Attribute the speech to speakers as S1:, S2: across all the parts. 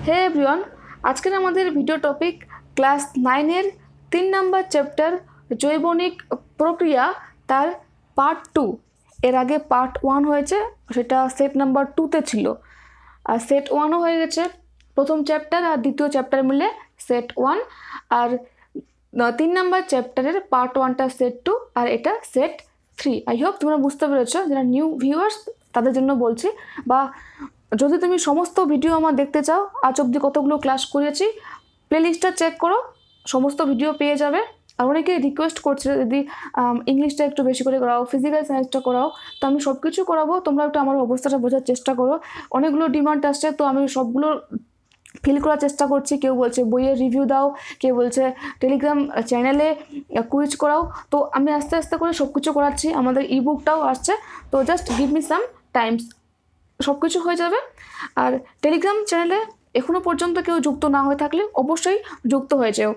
S1: হে everyone, আজকের আমাদের video topic class 9-এর 3 নম্বর chapter জৈবনিক প্রক্রিয়া তার পার্ট 2। এর আগে পার্ট 1 হয়েছে, সেটা সেট নাম্বার 2-তে ছিল, আর সেট 1ও হয়ে গেছে। প্রথম চ্যাপ্টার আর দ্বিতীয় চ্যাপ্টার মিলে সেট 1, আর 3 নম্বর চ্যাপ্টারের পার্ট 1টা সেট 2 আর এটা সেট 3। আই হোপ তোমরা বুঝতে পেরেছো। যারা নিউ ভিউয়ার্স তাদের জন্য বলছি, বা যদি তুমি সমস্ত ভিডিও আমার দেখতে চাও, আজ অবধি কতগুলো ক্লাস করেছি প্লেলিস্টটা চেক করো, সমস্ত ভিডিও পেয়ে যাবে। আর অনেকে রিকোয়েস্ট করছে যদি ইংলিশটা একটু বেশি করে করাও, ফিজিক্যাল সায়েন্সটা করাও, তো আমি সব কিছু করাবো। তোমরা একটু আমার অবস্থাটা বোঝার চেষ্টা করো। অনেকগুলো ডিমান্ড আসছে, তো আমি সবগুলো ফিল করার চেষ্টা করছি। কেউ বলছে বইয়ের রিভিউ দাও, কেউ বলছে টেলিগ্রাম চ্যানেলে কুইজ করাও, তো আমি আস্তে আস্তে করে সব কিছু করাচ্ছি। আমাদের ইবুকটাও আসছে, তো just give me some Times, সব কিছু হয়ে যাবে। আর টেলিগ্রাম চ্যানেলে এখনও পর্যন্ত কেউ যুক্ত না হয়ে থাকলে অবশ্যই যুক্ত হয়ে যাও।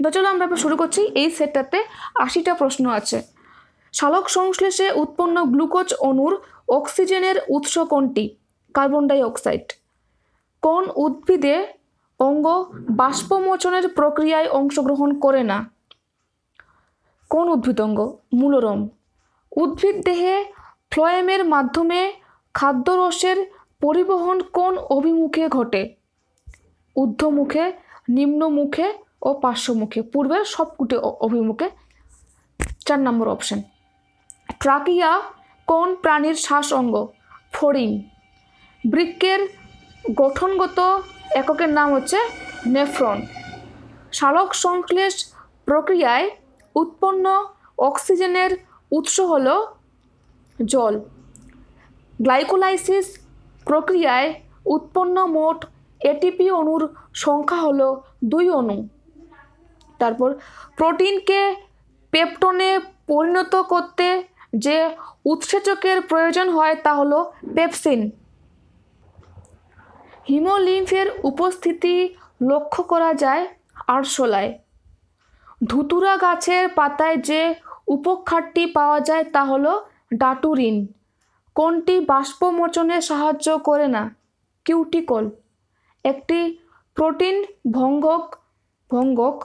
S1: তো চলো আমরা এবার শুরু করছি। এই সেটটাতে 80টা প্রশ্ন আছে। সালোক সংশ্লেষে উৎপন্ন গ্লুকোজ অণুর অক্সিজেনের উৎস কোনটি? Carbon die oxide. কোন উদ্ভিদে অঙ্গ বাষ্পমোচনের প্রক্রিয়ায় অংশগ্রহণ করে না? কোন উদ্ভিদঙ্গ? মূলরম। উদ্ভিদ দেহে ফ্লোয়েমের মাধ্যমে খাদ্যরসের পরিবহন কোন অভিমুখে ঘটে? ঊর্ধ্বমুখে, নিম্নমুখে ও পার্শ্বমুখে, পূর্বের সবকটি অভিমুখে। 4 নম্বর অপশন। ট্রাকিয়া কোন প্রাণীর শ্বাস অঙ্গ? ফড়িং। বৃক্কের গঠনগত এককের নাম হচ্ছে নেফ্রন। সালোক সংশ্লেষ প্রক্রিয়ায় উৎপন্ন অক্সিজেনের উৎস হল জল। গ্লাইকোলাইসিস প্রক্রিয়ায় উৎপন্ন মোট এটিপি অণুর সংখ্যা হল 2 অণু। তারপর প্রোটিনকে পেপটনে পরিণত করতে যে উৎসেচকের প্রয়োজন হয় তা হল পেপসিন। হিমোলিম্ফের উপস্থিতি লক্ষ্য করা যায় আরশোলায়। ধুতুরা গাছের পাতায় যে উপক্ষারটি পাওয়া যায় তা হল ডাটুরিন। কোনটি বাষ্পমোচনে সাহায্য করে না? কিউটিকল। একটি প্রোটিন ভঙ্গক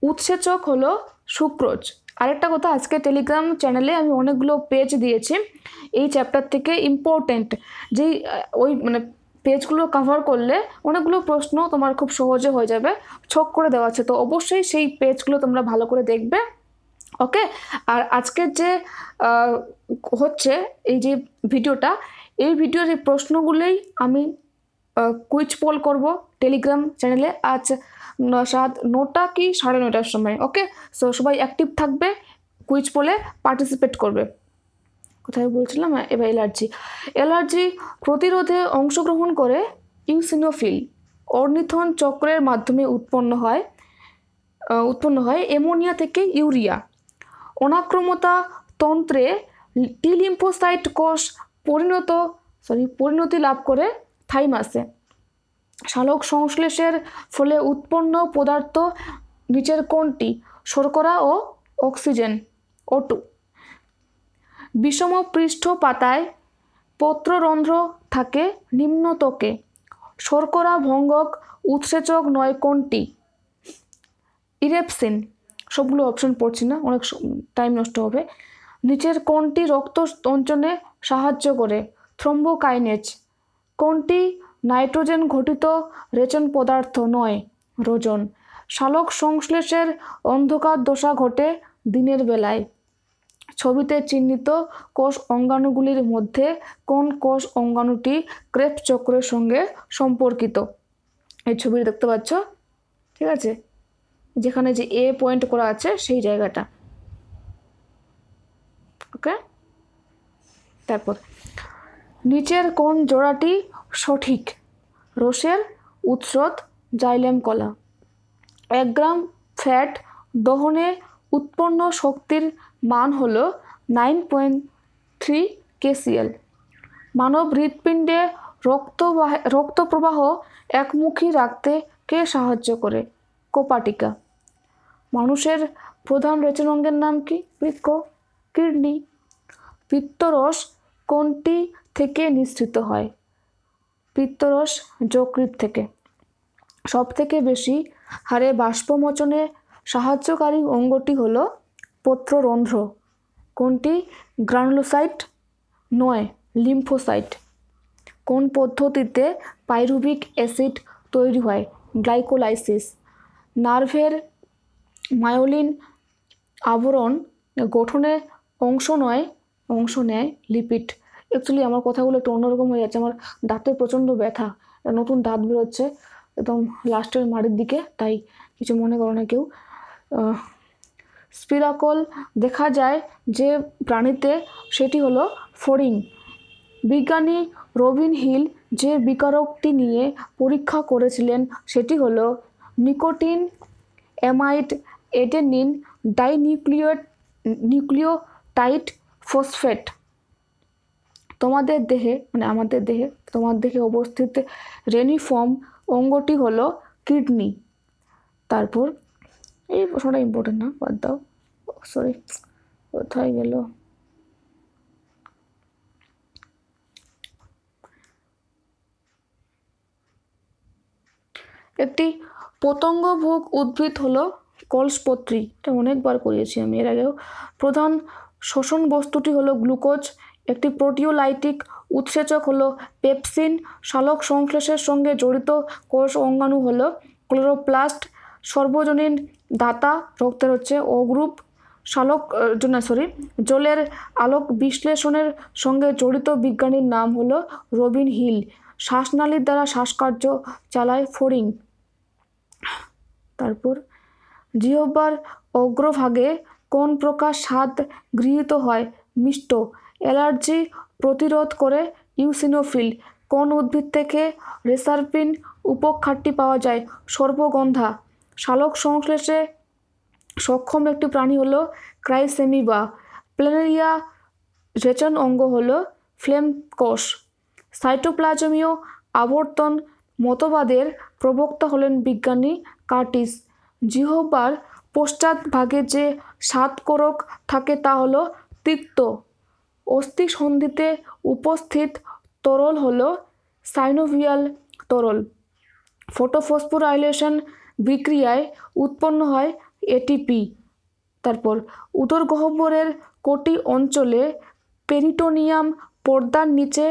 S1: উৎসেচক হলো সুক্রোজ। আরেকটা কথা, আজকে টেলিগ্রাম চ্যানেলে আমি অনেকগুলো পেজ দিয়েছি এই চ্যাপ্টার থেকে ইম্পর্টেন্ট, যেই ওই পেজগুলো কভার করলে অনেকগুলো প্রশ্ন তোমার খুব সহজে হয়ে যাবে, ছক করে দেওয়া আছে। তো অবশ্যই সেই পেজগুলো তোমরা ভালো করে দেখবে, ওকে। আর আজকের যে হচ্ছে এই যে ভিডিওটা, এই ভিডিওর এই প্রশ্নগুলোই আমি কুইজ পোল করব টেলিগ্রাম চ্যানেলে আজ 9টা কি 9:30টার সময়, ওকে। সো সবাই অ্যাক্টিভ থাকবে, কুইজ পোলে পার্টিসিপেট করবে। কোথায় বলছিলাম? এবার অ্যালার্জি প্রতিরোধে অংশগ্রহণ করে ইউসিনোফিল। অর্নিথন চক্রের মাধ্যমে উৎপন্ন হয় অ্যামোনিয়া থেকে ইউরিয়া। অনাক্রমতা তন্ত্রে টি লিম্ফোসাইট কোষ পরিণতি লাভ করে থাইমাসে। সালোক সংশ্লেষের ফলে উৎপন্ন পদার্থ নিচের কোনটি? শর্করা ও অক্সিজেন, O2। বিষম পৃষ্ঠ পাতায় পত্ররন্ধ্র থাকে নিম্নতকে। শর্করা ভঙ্গক উৎসেচক নয় কোনটি? ইরেপসিন। সবগুলো অপশন পড়ছি না, অনেক টাইম নষ্ট হবে। নিচের কোনটি রক্ত সঞ্চনে সাহায্য করে? থ্রম্বোকাইনেজ। কোনটি নাইট্রোজেন ঘটিত রেচন পদার্থ নয়? রোজন। সালোক সংশ্লেষের অন্ধকার দশা ঘটে দিনের বেলায়। ছবিতে চিহ্নিত কোষ অঙ্গাণুগুলির মধ্যে কোন কোষ অঙ্গাণুটি ক্রেবস চক্রের সঙ্গে সম্পর্কিত? এই ছবিটি দেখতে পাচ্ছ, ঠিক আছে, যেখানে যে এ পয়েন্ট করা আছে সেই জায়গাটা, ওকে। তারপর নিচের কোন জোড়াটি সঠিক? রসের উৎসত জাইলেম কলা। 1 গ্রাম ফ্যাট দহনে উৎপন্ন শক্তির মান হল 9.3 kcal। মানব হৃৎপিণ্ডে রক্ত প্রবাহ একমুখী রাখতে কে সাহায্য করে? কোপাটিকা। মানুষের প্রধান রেচন অঙ্গের নাম কি? বৃক্ক। কিডনি। পিত্তরস কোনটি থেকে নিঃসৃত হয়? পিত্তরস যকৃৎ থেকে। সবথেকে বেশি হারে বাষ্পমোচনে সাহায্যকারী অঙ্গটি হলো পত্ররন্ধ্র। কোনটি? গ্রানুলোসাইট নয়, লিম্ফোসাইট। কোন পদ্ধতিতে পাইরুভিক অ্যাসিড তৈরি হয়? গ্লাইকোলাইসিস। নার্ভের মায়োলিন আবরণ গঠনে অংশ নেয় লিপিড। অ্যাকচুয়ালি আমার কথাগুলো একটু অন্যরকম হয়ে যাচ্ছে, আমার দাঁতে প্রচণ্ড ব্যথা, নতুন দাঁত বেরোচ্ছে একদম লাস্টের মাড়ির দিকে, তাই কিছু মনে করো না কেউ। স্পিরাকল দেখা যায় যে প্রাণীতে, সেটি হলো ফড়িং। বিজ্ঞানী রবিন হিল যে বিকারকটি নিয়ে পরীক্ষা করেছিলেন সেটি হলো nicotine amide adenine dinucleotide phosphate. তোমাদের দেহে তোমার দেহে অবস্থিত রেনিফর্ম অঙ্গটি হলো কিডনি। তারপর এই প্রশ্নটা ইম্পর্টেন্ট না, বাদ দাও, সরি কোথায় গেল। একটি পতঙ্গভোগ উদ্ভিদ হলো কলসপত্রী। এটা অনেকবার করিয়েছি আমি এর আগেও। প্রধান শোষণ বস্তুটি হলো গ্লুকোজ। একটি প্রোটিওলাইটিক উৎসেচক হলো পেপসিন। সালোক সংশ্লেষের সঙ্গে জড়িত কোষ অঙ্গাণু হলো ক্লোরোপ্লাস্ট। সর্বজনীন দাতা রক্তের হচ্ছে ও গ্রুপ। জলের আলোক বিশ্লেষণের সঙ্গে জড়িত বিজ্ঞানীর নাম হলো রবিন হিল। শ্বাসনালীর দ্বারা শ্বাসকার্য চালায় ফড়িং। তারপর জিহ্বার অগ্রভাগে কোন প্রকার স্বাদ গৃহীত হয়? মিষ্ট। অ্যালার্জি প্রতিরোধ করে ইউসিনোফিল। কোন উদ্ভিদ থেকে রেসারপিন উপখাদ্যটি পাওয়া যায়? সর্পগন্ধা। সালোক সংশ্লেষে সক্ষম একটি প্রাণী হলো ক্রাইসেমিবা। প্ল্যানেরিয়া রেচন অঙ্গ হলো ফ্লেম কোষ। সাইটোপ্লাজমীয় আবর্তন মতবাদের প্রবক্তা হলেন বিজ্ঞানী কার্টিস। জিহ্বার পশ্চাৎভাগে যে স্বাদকোরক থাকে তা হলো তিক্ত। অস্থিসন্ধিতে উপস্থিত তরল হলো সাইনোভিয়াল তরল। ফটোফসফোরাইলেশন বিক্রিয়ায় উৎপন্ন হয় এটিপি। তারপর উদরগহ্বরের কোটি অঞ্চলে পেরিটোনিয়াম পর্দার নিচে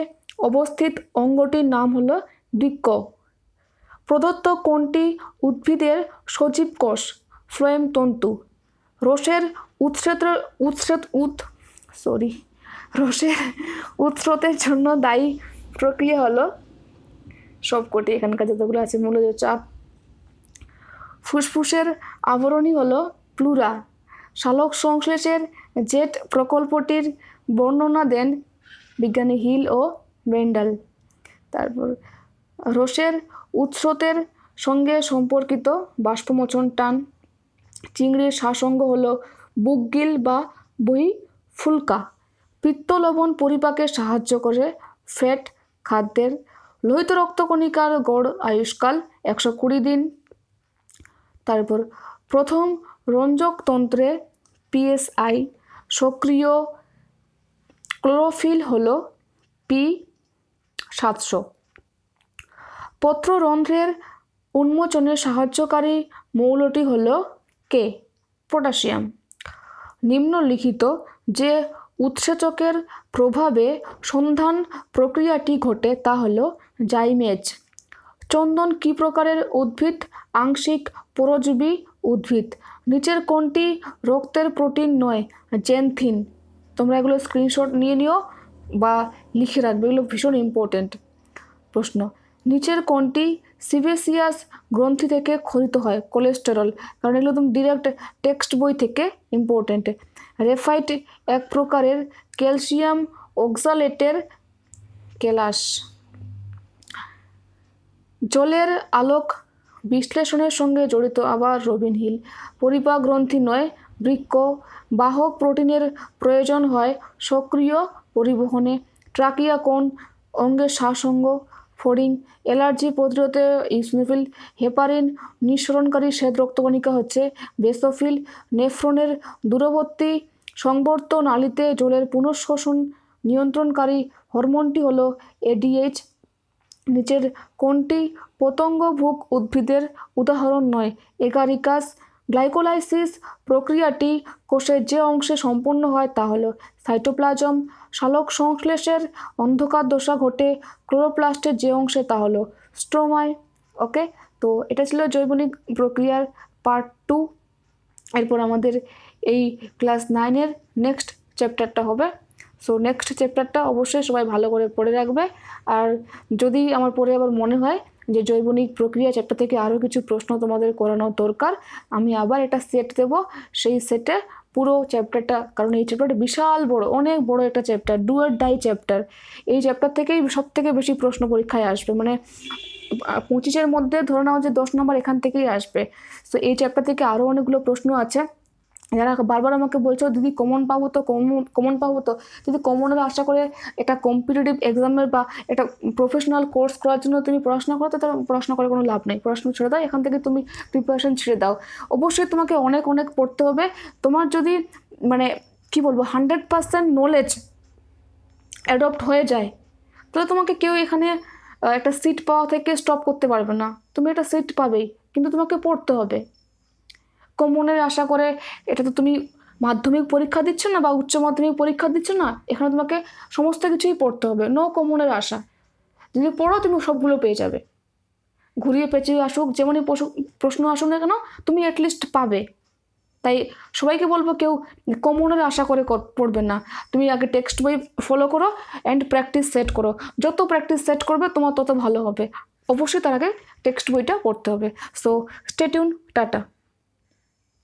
S1: অবস্থিত অঙ্গটির নাম হলো বৃক্ক। প্রদত্ত কোনটি উদ্ভিদের সজীব কোষ? ফ্লোয়েম তন্তু। রসের উৎস্রোতের জন্য দায়ী প্রক্রিয়া হলো সবকটি, এখানকার যতগুলো আছে মূলজ চাপ। ফুসফুসের আবরণী হলো প্লুরা। সালোক সংশ্লেষের জেট প্রকল্পটির বর্ণনা দেন বিজ্ঞানী হিল ও মেন্ডেল। তারপর রসের উৎস্রোতের সঙ্গে সম্পর্কিত বাষ্পমোচন টান। চিংড়ির শ্বাসঅঙ্গ হলো বুকগিল বা বহিঃফুলকা। পিত্তলবণ পরিপাকে সাহায্য করে ফ্যাট খাদ্যের। লোহিত রক্তকণিকার গড় আয়ুষ্কাল 120 দিন। তারপর প্রথম রঞ্জকতন্ত্রে পিএসআই সক্রিয় ক্লোরোফিল হলো P700। পত্ররন্ধ্রের উন্মোচনে সাহায্যকারী মৌলটি হলো কে? পটাশিয়াম। নিম্নলিখিত যে উৎসেচকের প্রভাবে সন্ধান প্রক্রিয়াটি ঘটে তা হলো জাইমেজ। চন্দন কি প্রকারের উদ্ভিদ? আংশিক পরজীবী উদ্ভিদ। নিচের কোনটি রক্তের প্রোটিন নয়? জেনথিন। তোমরা এগুলো স্ক্রিনশট নিয়ে নিও বা লিখে রাখবে, এগুলো ভীষণ ইম্পর্টেন্ট প্রশ্ন। নিচের কোনটি সিবেসিয়াস গ্রন্থি থেকে ক্ষরিত হয়? কোলেস্টেরল, কারণ এগুলো একদম ডিরেক্ট টেক্সট বই থেকে ইম্পর্টেন্ট। রেফাইট এক প্রকারের ক্যালসিয়াম অক্সালেটের কেলাস। জলের আলোক বিশ্লেষণের সঙ্গে জড়িত আবার রবিন হিল। পরিপাক গ্রন্থি নয়, বৃক্ক। বাহক প্রোটিনের প্রয়োজন হয় সক্রিয় পরিবহনে। ট্রাকিয়া কোন অঙ্গের শ্বাসঅঙ্গ? ফড়িং। অ্যালার্জি প্রতিরোধে ইউসিনোফিল। হেপারিন নিঃসরণকারী শ্বেত রক্তকণিকা হচ্ছে বেসোফিল। নেফ্রনের দূরবর্তী সংবর্ত নালীতে জলের পুনঃশোষণ নিয়ন্ত্রণকারী হরমোনটি হলো এডিএইচ। নিচের কোনটি পতঙ্গভুক উদ্ভিদের উদাহরণ নয়? এগারিকাস গ্লাইকোলাইসিস প্রক্রিয়াটি কোষের যে অংশে সম্পন্ন হয় তা হলো সাইটোপ্লাজম। সালোক সংশ্লেষের অন্ধকার দশা ঘটে ক্লোরোপ্লাস্টের যে অংশে তা হলো স্ট্রোমায়। ওকে, তো এটা ছিল জৈবনিক প্রক্রিয়ার পার্ট 2। এরপর আমাদের এই ক্লাস 9-এর নেক্সট চ্যাপ্টারটা হবে। সো নেক্সট চ্যাপ্টারটা অবশ্যই সবাই ভালো করে পড়ে রাখবে। আর যদি আমার পরে আবার মনে হয় যে জৈবনিক প্রক্রিয়া চ্যাপ্টার থেকে আরও কিছু প্রশ্ন তোমাদের করানো দরকার, আমি আবার এটা সেট দেব, সেই সেটে পুরো চ্যাপ্টারটা, কারণ এই চ্যাপ্টারটা বিশাল বড়, অনেক বড় একটা chapter, do or die chapter. এই চ্যাপ্টার থেকেই সব থেকে বেশি প্রশ্ন পরীক্ষায় আসবে, মানে 25-এর মধ্যে ধরে নাও যে 10 নম্বর এখান থেকেই আসবে। সো এই চ্যাপ্টার থেকে আরও অনেকগুলো প্রশ্ন আছে। যারা বারবার আমাকে বলছো দিদি কমন পাবো তো, কমন পাবো তো, যদি কমনের আশা করে একটা কম্পিটিটিভ এক্সামের বা একটা প্রফেশনাল কোর্স করার জন্য তুমি পড়াশোনা করো, তো তার পড়াশোনা করে কোনো লাভ নেই। পড়াশোনা ছেড়ে দাও, এখান থেকে তুমি প্রিপারেশন ছেড়ে দাও। অবশ্যই তোমাকে অনেক অনেক পড়তে হবে। তোমার যদি মানে কি বলবো 100% নলেজ অ্যাডপ্ট হয়ে যায়, তাহলে তোমাকে কেউ এখানে একটা সিট পাওয়া থেকে স্টপ করতে পারবে না। তুমি একটা সিট পাবেই, কিন্তু তোমাকে পড়তে হবে। কমনের আশা করে এটা তো তুমি মাধ্যমিক পরীক্ষা দিচ্ছ না বা উচ্চ মাধ্যমিক পরীক্ষা দিচ্ছ না, এখানে তোমাকে সমস্ত কিছুই পড়তে হবে। নো কমনের আশা, যদি পড়ো তুমি সবগুলো পেয়ে যাবে। ঘুরিয়ে পেঁচিয়ে আসুক, যেমনই প্রশ্ন আসুক না কেন, তুমি অ্যাটলিস্ট পাবে। তাই সবাইকে বলবো কেউ কমনের আশা করে পড়বে না। তুমি আগে টেক্সট বই ফলো করো অ্যান্ড প্র্যাকটিস সেট করো। যত প্র্যাকটিস সেট করবে তোমার তত ভালো হবে। অবশ্যই তার আগে টেক্সট বইটা পড়তে হবে। So stay tune, tata.